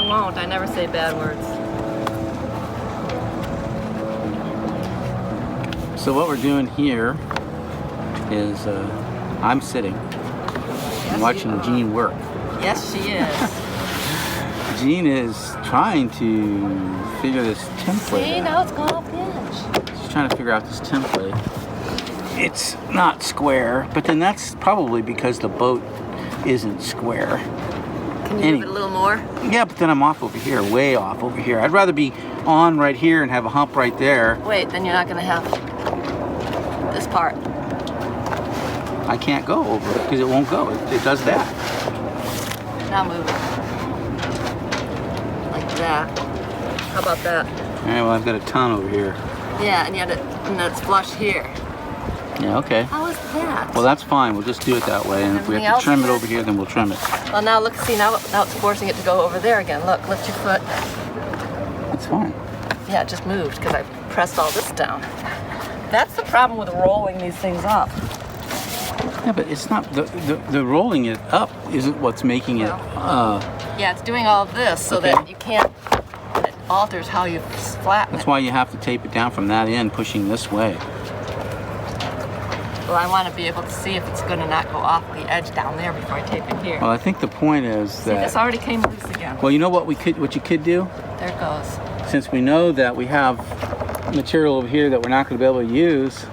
won't. I never say bad words. So what we're doing here is I'm sitting and watching Jean work. Yes, she is. Jean is trying to figure this template See, out. now it's going off the edge. She's trying to figure out this template. It's not square, but then that's probably because the boat isn't square. Can you move it a little more? Yeah, but then I'm off over here, way off over here. I'd rather be on right here and have a hump right there. Wait, then you're not going to have this part. I can't go over it because it won't go. It does that. Now move it. Like that. How about that? All right, well, I've got a ton over here. Yeah, and yet it's flush here. Yeah, okay. How is that? Well, that's fine. We'll just do it that way. And if we Everything have to else trim it good? over here, then we'll trim it. Well, now look, see, now it's forcing it to go over there again. Look, lift your foot. It's fine. Yeah, it just moved because I pressed all this down. That's the problem with rolling these things up. Yeah, but it's not the rolling it up isn't what's making it. Yeah, it's doing all of this so Okay. that you can't. It alters how you flatten That's it. why you have to tape it down from that end, pushing this way. Well, I want to be able to see if it's going to not go off the edge down there before I tape it here. Well, I think the point is See, this that. already came loose again. Well, you know what you could do, There it goes. since we know that we have material over here that we're not going to be able to use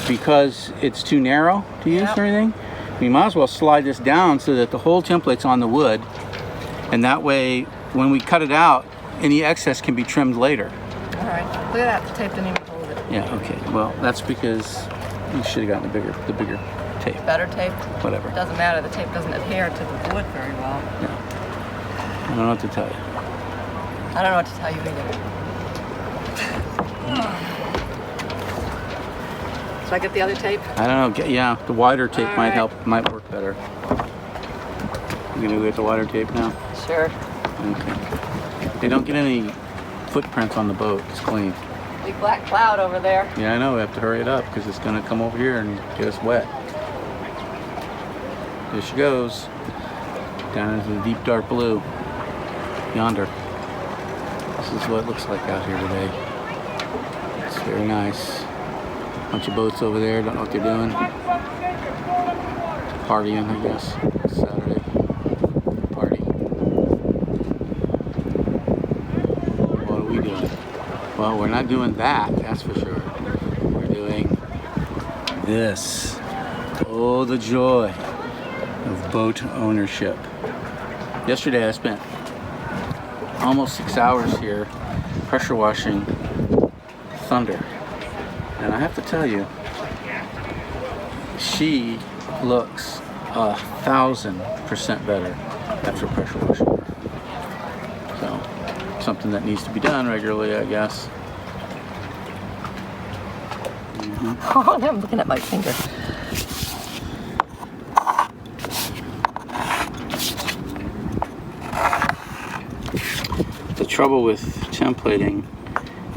because it's too narrow to use Yep. or anything. We might as well slide this down so that the whole template's on the wood, and that way, when we cut it out, any excess can be trimmed later. All right. Look at that. The tape didn't even hold it. Yeah. Okay. Well, that's because you should have gotten the bigger tape. Better tape. Whatever. It doesn't matter. The tape doesn't adhere to the wood very well. I don't know what to tell you. I don't know what to tell you either. Should I get the other tape? I don't know. Yeah, the wider tape All might right. help. Might work better. You gonna get the wider tape now? Sure. Okay. They don't get any footprints on the boat. It's clean. Big black cloud over there. Yeah, I know. We have to hurry it up because it's gonna come over here and get us wet. There she goes. Down into the deep dark blue. Yonder. This is what it looks like out here today. It's very nice. Bunch of boats over there. Don't know what they're doing. Partying, I guess. It's Saturday. Party. What are we doing? Well, we're not doing that, that's for sure. We're doing this. Oh, the joy of boat ownership. Yesterday I spent almost 6 hours here pressure washing Thunder. And I have to tell you, she looks 1,000% better after pressure washing her. So, something that needs to be done regularly, I guess. Oh, now I'm looking at my finger. The trouble with templating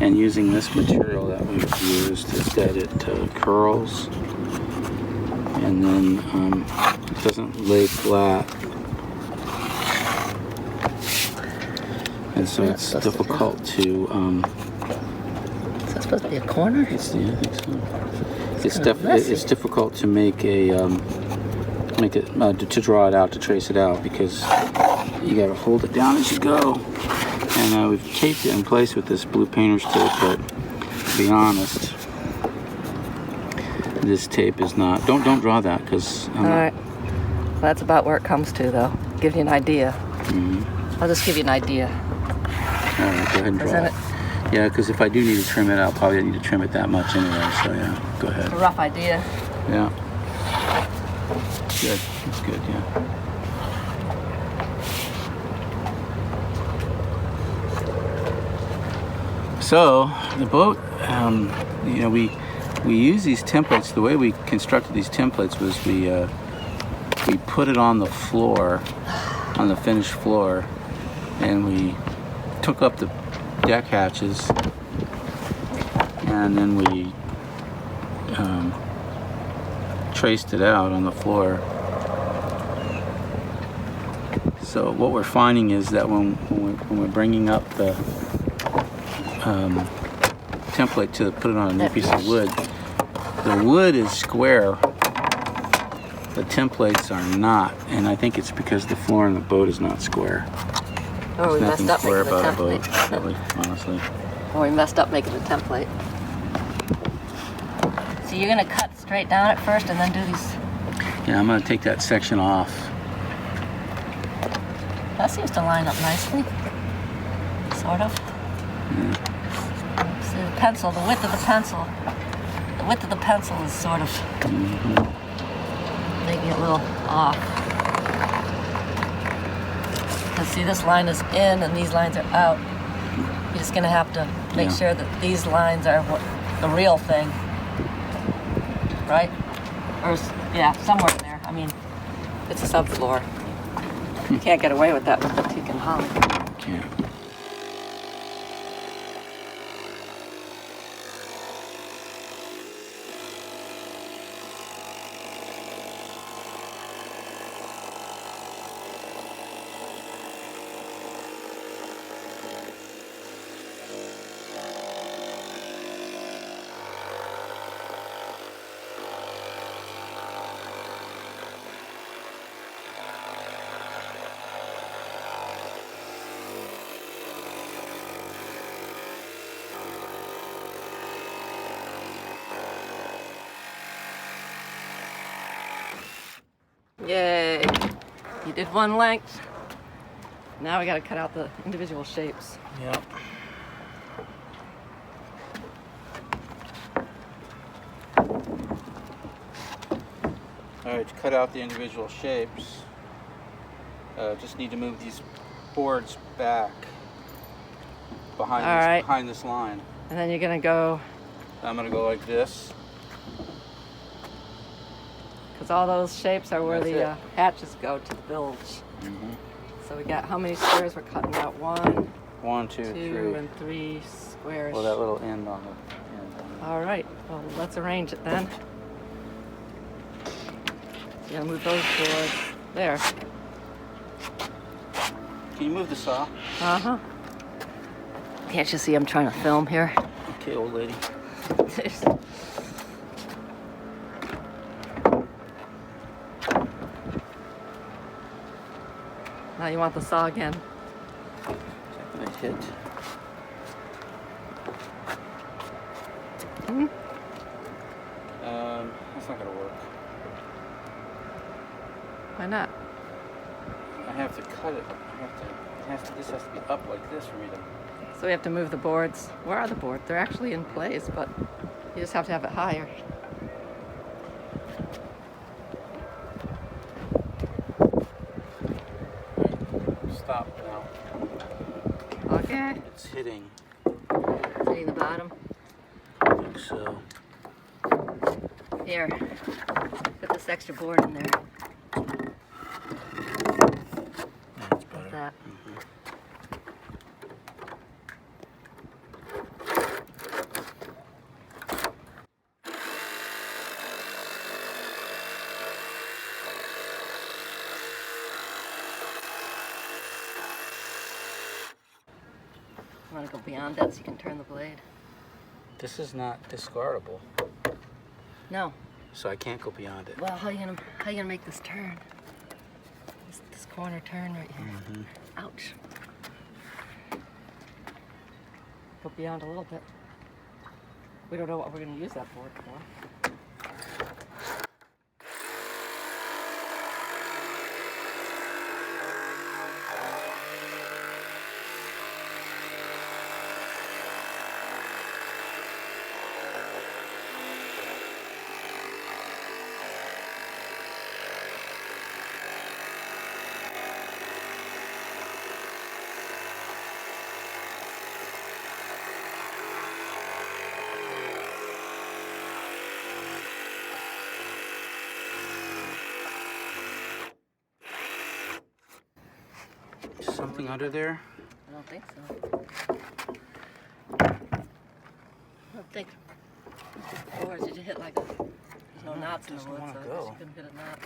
and using this material that we've used is that it curls and then it doesn't lay flat, and so it's difficult to Is that supposed to be a corner? yeah, I think so. It's kinda messy. it's difficult to make a to draw it out, to trace it out, because you got to hold it down as you go. And we've taped it in place with this blue painter's tape, but to be honest, this tape is not. Don't draw that, because. All right. Well, that's about where it comes to, though. Give you an idea. I'll just give you an idea. All right, go ahead and draw Isn't it. Yeah, because if I do need to trim it, I'll probably need to trim it that much anyway. So yeah, go ahead. A rough idea. Yeah. Good. That's good. Yeah. So the boat, you know, we use these templates. The way we constructed these templates was we put it on the floor, on the finished floor, and we took up the deck hatches, and then we traced it out on the floor. So what we're finding is that when we're bringing up the template to put it on a new piece of wood, the wood is square, the templates are not, and I think it's because the floor in the boat is not square. Oh, we There's messed nothing up square making the about a boat, template. really, honestly. Oh, we messed up making the template. So you're gonna cut straight down at first and then do these. Yeah, I'm gonna take that section off. That seems to line up nicely. Sort of. See the pencil, the width of the pencil. The width of the pencil is sort of making it a little off. Because see, this line is in and these lines are out. You're just gonna have to make Yeah. sure that these lines are the real thing. Right? Or, yeah, somewhere in there. I mean, it's a subfloor. You can't get away with that with the teak and holly. Can't. Yay! You did one length. Now we gotta cut out the individual shapes. Yep. Alright, to cut out the individual shapes, just need to move these boards back behind this line. And then you're gonna go, I'm gonna go like this. because all those shapes are where That's the it. hatches go to the bilge. So we got how many squares we're cutting out? 1, 1, 2, 2, 3. and 3 squares. Well, that little end on the end. All right, well, let's arrange it then. So you're gonna move those boards there. Can you move the saw? Uh-huh. Can't you see I'm trying to film here? Okay, old lady. Now you want the saw again. I hit. That's not gonna work. Why not? I have to cut it. This has to be up like this for me to. So we have to move the boards. Where are the boards? They're actually in place, but you just have to have it higher. Stop now. Okay. It's hitting. Hitting the bottom. I think so. Here. Put this extra board in there. That's better. Like that. You want to go beyond that so you can turn the blade? This is not discardable, No. so I can't go beyond it. Well, how you gonna make this turn? This corner turn right here. Ouch. Go beyond a little bit. We don't know what we're gonna use that board for. Something under there? I don't think so. I don't think. Or did you hit like a... There's no knots in the doesn't wood, so wanna I guess go. you couldn't hit a knot.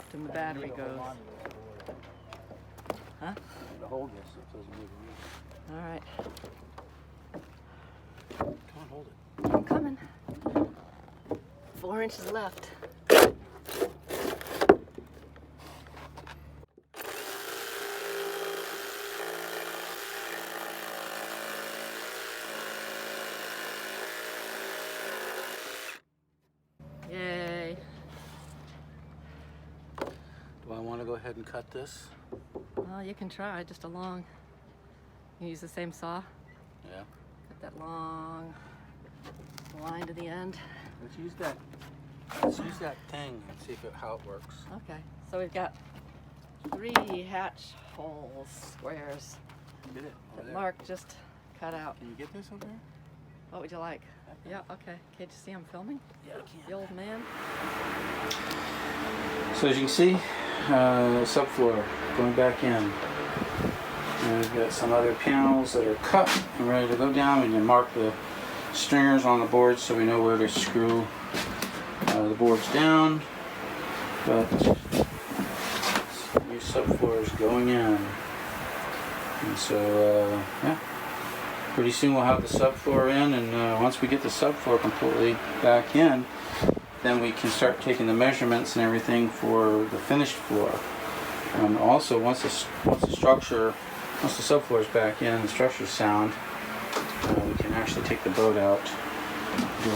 left and the battery goes. Huh? To hold this, it doesn't move. All right. Come on, hold it. I'm coming. 4 inches left. Yay. Do I want to go ahead and cut this? Well, you can try, just a long. You use the same saw? Yeah. Cut that long line to the end. Let's use that. Let's use that thing and see how it works. Okay, so we've got 3 hatch holes, squares, Get it over that there. Mark just cut out. Can you get this over there? What would you like? Yeah, okay. Can't you see I'm filming? Yeah, I can. The old man? So as you can see, subfloor going back in. And we've got some other panels that are cut and ready to go down. We can mark the stringers on the board so we know where to screw the boards down. But new subfloor is going in. And so, yeah. Pretty soon we'll have the subfloor in, and once we get the subfloor completely back in, then we can start taking the measurements and everything for the finished floor. Also, once the subfloor is back in and the structure's sound, we can actually take the boat out, do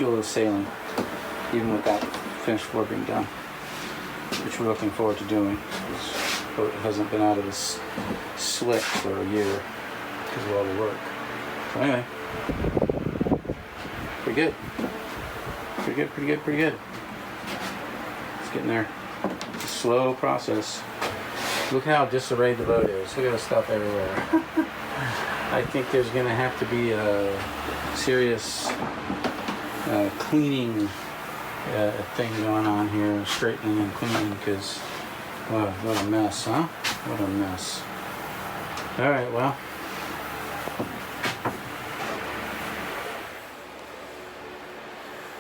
a little sailing, even with that finished floor being done, which we're looking forward to doing. This boat hasn't been out of this slick for a year because of all the work. So anyway, pretty good. Pretty good. It's getting there. It's a slow process. Look how disarrayed the boat is. Look at the stuff everywhere. I think there's going to have to be a serious cleaning thing going on here, straightening and cleaning, because what a mess, huh? What a mess. All right, well.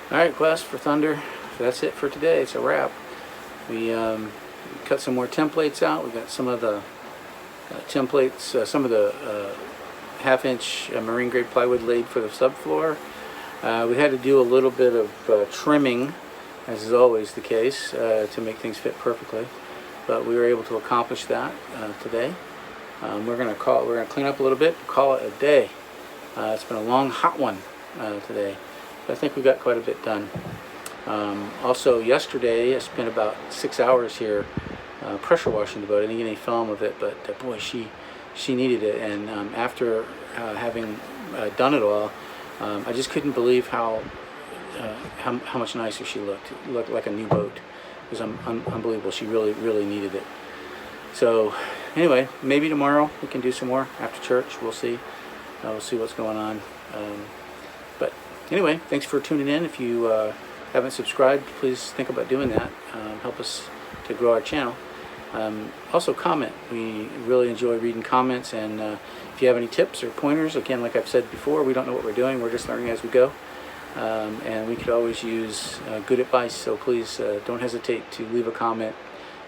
All right, Quest for Thunder. That's it for today. It's a wrap. We cut some more templates out. We got some of the templates, some of the half-inch marine grade plywood laid for the subfloor. We had to do a little bit of trimming, as is always the case, to make things fit perfectly. But we were able to accomplish that today. We're gonna clean up a little bit, call it a day. It's been a long, hot one today. I think we got quite a bit done. Also, yesterday I spent about 6 hours here pressure washing the boat. I didn't get any film of it, but boy, she needed it. And after having done it all, I just couldn't believe how much nicer she looked. It looked like a new boat. It was unbelievable. She really needed it. So anyway, maybe tomorrow we can do some more after church. We'll see. We'll see what's going on. But anyway, thanks for tuning in. If you haven't subscribed, please think about doing that. Help us to grow our channel. Also comment. We really enjoy reading comments, and if you have any tips or pointers, again, like I've said before, we don't know what we're doing. We're just learning as we go. And we could always use good advice, so please don't hesitate to leave a comment.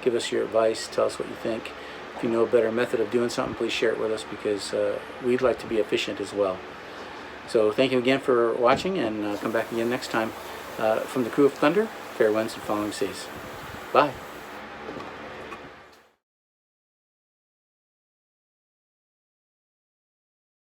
Give us your advice. Tell us what you think. If you know a better method of doing something, please share it with us, because we'd like to be efficient as well. So thank you again for watching, and come back again next time. From the crew of Thunder, fair winds and following seas. Bye.